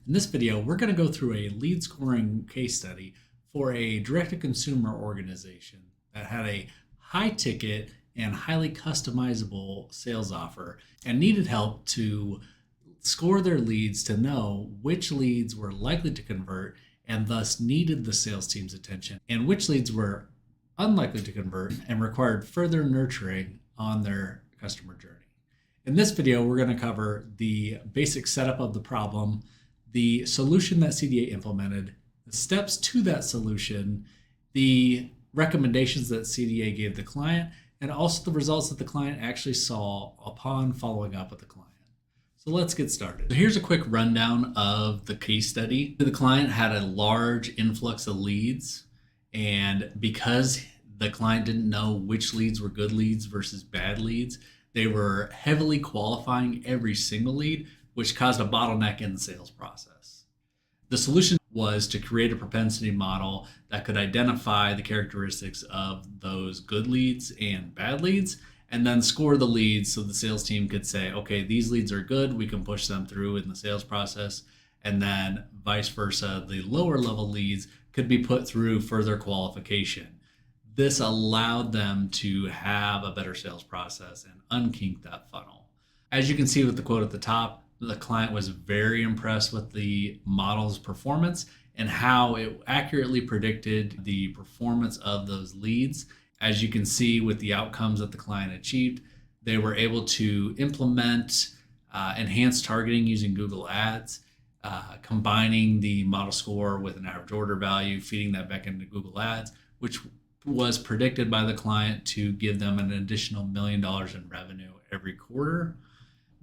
In this video, we're going to go through a lead scoring case study for a direct-to-consumer organization that had a high ticket and highly customizable sales offer and needed help to score their leads to know which leads were likely to convert and thus needed the sales team's attention, and which leads were unlikely to convert and required further nurturing on their customer journey. In this video, we're going to cover the basic setup of the problem, the solution that CDA implemented, the steps to that solution, the recommendations that CDA gave the client, and also the results that the client actually saw upon following up with the client. So let's get started. So here's a quick rundown of the case study. The client had a large influx of leads, and because the client didn't know which leads were good leads versus bad leads, they were heavily qualifying every single lead, which caused a bottleneck in the sales process. The solution was to create a propensity model that could identify the characteristics of those good leads and bad leads, and then score the leads so the sales team could say, okay, these leads are good, we can push them through in the sales process, and then vice versa, the lower level leads could be put through further qualification. This allowed them to have a better sales process and unkink that funnel. As you can see with the quote at the top, the client was very impressed with the model's performance and how it accurately predicted the performance of those leads. As you can see with the outcomes that the client achieved, they were able to implement enhanced targeting using Google Ads, combining the model score with an average order value, feeding that back into Google Ads, which was predicted by the client to give them an additional $1 million in revenue every quarter.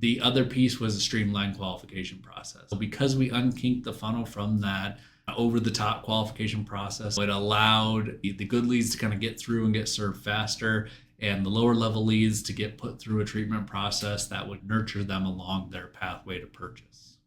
The other piece was a streamlined qualification process. So because we unkinked the funnel from that over-the-top qualification process, it allowed the good leads to kind of get through and get served faster, and the lower level leads to get put through a treatment process that would nurture them along their pathway to purchase.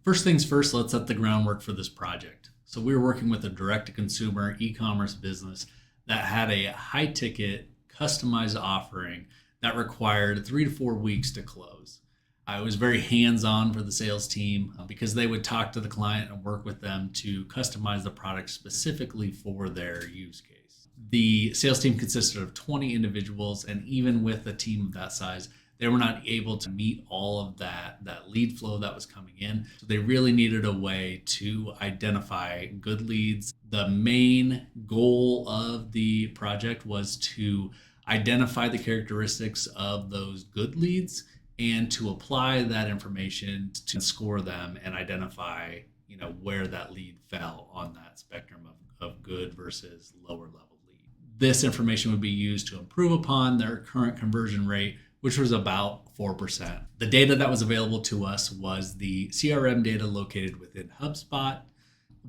First things first, let's set the groundwork for this project. So we were working with a direct-to-consumer e-commerce business that had a high-ticket, customized offering that required 3 to 4 weeks to close. I was very hands-on for the sales team because they would talk to the client and work with them to customize the product specifically for their use case. The sales team consisted of 20 individuals, and even with a team of that size, they were not able to meet all of that lead flow that was coming in. So they really needed a way to identify good leads. The main goal of the project was to identify the characteristics of those good leads and to apply that information to score them and identify, where that lead fell on that spectrum of good versus lower level lead. This information would be used to improve upon their current conversion rate, which was about 4%. The data that was available to us was the CRM data located within HubSpot.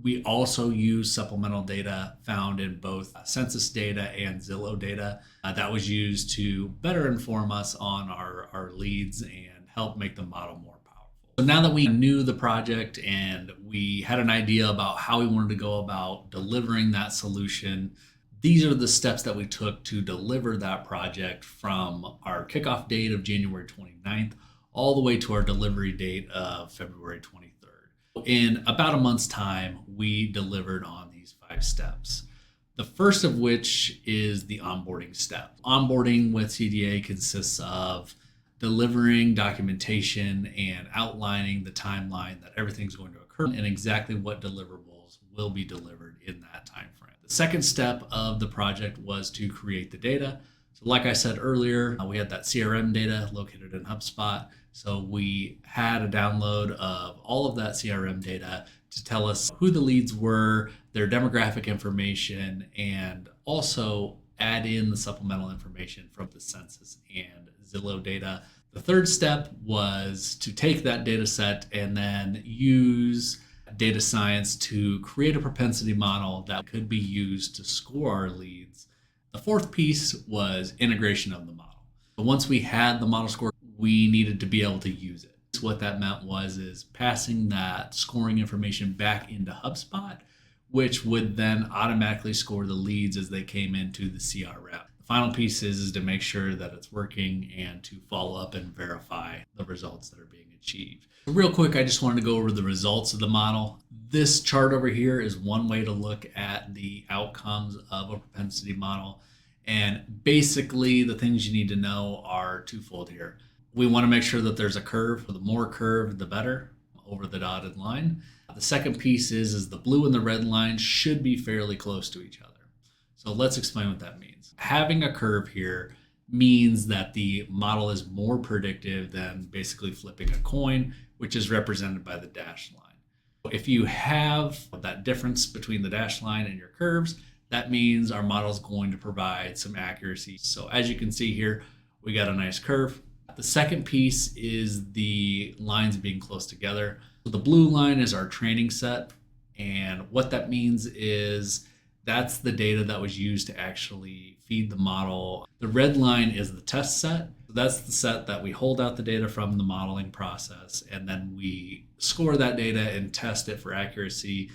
We also use supplemental data found in both census data and Zillow data that was used to better inform us on our leads and help make the model more powerful. So now that we knew the project and we had an idea about how we wanted to go about delivering that solution, these are the steps that we took to deliver that project from our kickoff date of January 29th all the way to our delivery date of February 23rd. In about a month's time, we delivered on these 5 steps. The first of which is the onboarding step. Onboarding with CDA consists of delivering documentation and outlining the timeline that everything's going to occur and exactly what deliverables will be delivered in that time frame. The second step of the project was to create the data. So like I said earlier, we had that CRM data located in HubSpot. So we had a download of all of that CRM data to tell us who the leads were, their demographic information, and also add in the supplemental information from the census and Zillow data. The third step was to take that data set and then use data science to create a propensity model that could be used to score our leads. The fourth piece was integration of the model. But once we had the model score, we needed to be able to use it. So what that meant is passing that scoring information back into HubSpot, which would then automatically score the leads as they came into the CRM. The final piece is to make sure that it's working and to follow up and verify the results that are being achieved. achieved. Real quick, I just wanted to go over the results of the model. This chart over here is one way to look at the outcomes of a propensity model. And basically, the things you need to know are twofold here. We want to make sure that there's a curve. The more curve, the better over the dotted line. The second piece is the blue and the red line should be fairly close to each other. So let's explain what that means. Having a curve here means that the model is more predictive than basically flipping a coin, which is represented by the dashed line. If you have that difference between the dashed line and your curves, that means our model is going to provide some accuracy. So as you can see here, we got a nice curve. The second piece is the lines being close together. So the blue line is our training set. And what that means is that's the data that was used to actually feed the model. The red line is the test set. That's the set that we hold out the data from the modeling process, and then we score that data and test it for accuracy.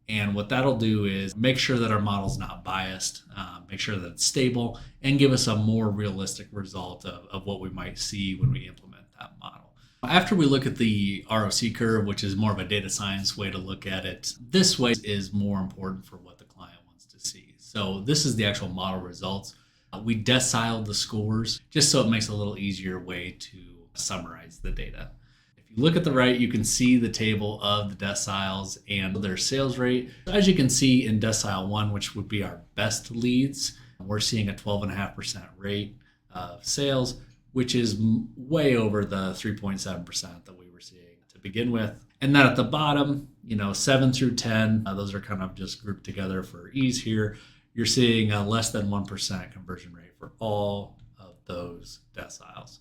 And what that'll do is make sure that our model's not biased, make sure that it's stable, and give us a more realistic result of what we might see when we implement that model. After we look at the ROC curve, which is more of a data science way to look at it, this way is more important for what the client wants to see. So this is the actual model results. We deciled the scores just so it makes a little easier way to summarize the data. If you look at the right, you can see the table of the deciles and their sales rate. As you can see in decile 1, which would be our best leads, we're seeing a 12.5% rate of sales, which is way over the 3.7% that we were seeing to begin with. And then at the bottom, 7 through 10, those are kind of just grouped together for ease here. You're seeing a less than 1% conversion rate for all of those deciles.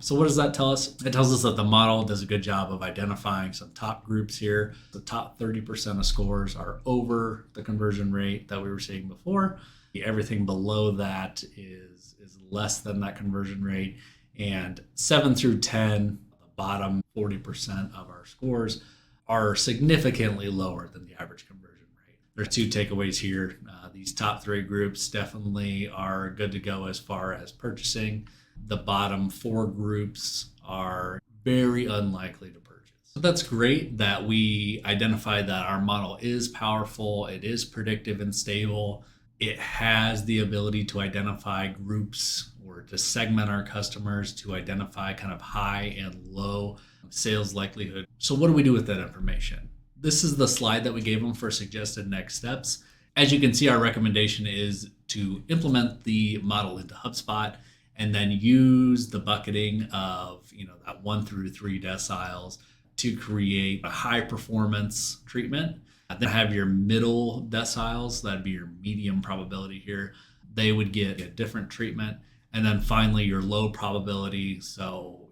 So what does that tell us? It tells us that the model does a good job of identifying some top groups here. The top 30% of scores are over the conversion rate that we were seeing before. Everything below that is less than that conversion rate. And 7 through 10, the bottom 40% of our scores, are significantly lower than the average conversion rate. There's two takeaways here. These top 3 groups definitely are good to go as far as purchasing. The bottom 4 groups are very unlikely to purchase. So that's great that we identified that our model is powerful, it is predictive and stable. It has the ability to identify groups or to segment our customers to identify kind of high and low sales likelihood. So what do we do with that information? This is the slide that we gave them for suggested next steps. As you can see, our recommendation is to implement the model into HubSpot and then use the bucketing of that 1 through 3 deciles to create a high performance treatment. Then have your middle deciles, that'd be your medium probability here. They would get a different treatment. And then finally your low probability, so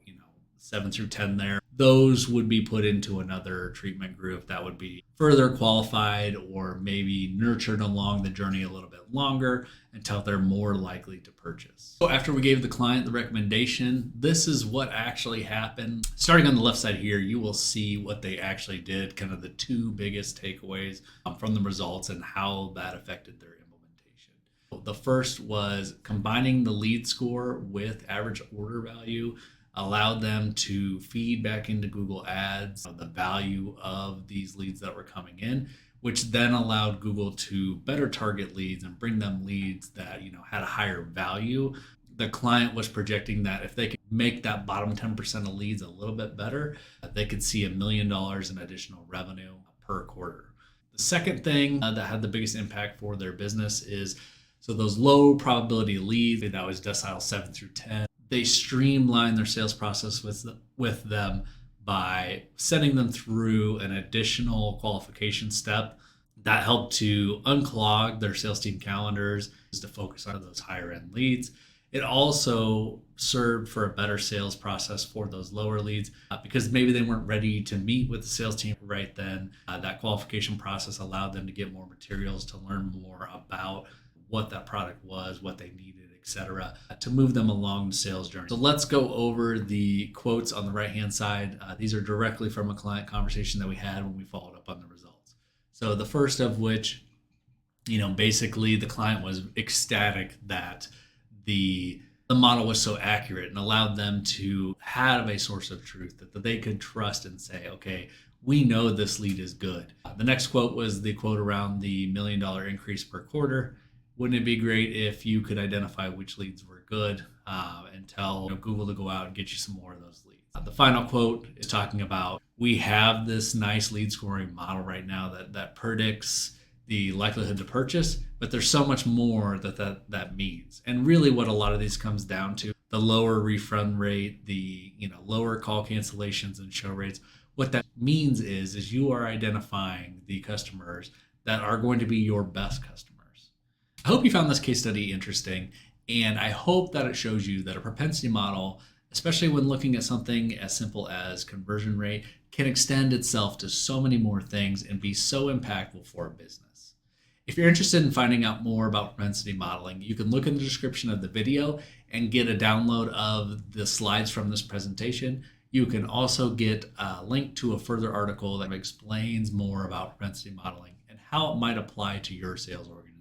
7 through 10 there, those would be put into another treatment group that would be further qualified or maybe nurtured along the journey a little bit longer until they're more likely to purchase. So after we gave the client the recommendation, this is what actually happened. Starting on the left side here, you will see what they actually did, kind of the 2 biggest takeaways from the results and how that affected their implementation. The first was combining the lead score with average order value allowed them to feed back into Google Ads the value of these leads that were coming in, which then allowed Google to better target leads and bring them leads that had a higher value. The client was projecting that if they could make that bottom 10% of leads a little bit better, they could see $1 million in additional revenue per quarter. The second thing that had the biggest impact for their business is those low probability leads, that was decile 7 through 10. They streamline their sales process with them by sending them through an additional qualification step that helped to unclog their sales team calendars to focus on those higher end leads. It also served for a better sales process for those lower leads because maybe they weren't ready to meet with the sales team right then. That qualification process allowed them to get more materials to learn more about what that product was, what they needed, etc., to move them along the sales journey. So let's go over the quotes on the right-hand side. These are directly from a client conversation that we had when we followed up on the results. So the first of which, basically the client was ecstatic that the the model was so accurate and allowed them to have a source of truth that they could trust and say, okay, we know this lead is good. The next quote was the quote around the $1 million increase per quarter. Wouldn't it be great if you could identify which leads were good and tell Google to go out and get you some more of those leads? The final quote is talking about we have this nice lead scoring model right now that predicts the likelihood to purchase, but there's so much more that means. And really what a lot of these comes down to, the lower refund rate, the lower call cancellations and show rates. What that means is you are identifying the customers that are going to be your best customers. I hope you found this case study interesting, and I hope that it shows you that a propensity model, especially when looking at something as simple as conversion rate, can extend itself to so many more things and be so impactful for a business. If you're interested in finding out more about propensity modeling, you can look in the description of the video and get a download of the slides from this presentation. You can also get a link to a further article that explains more about propensity modeling and how it might apply to your sales organization.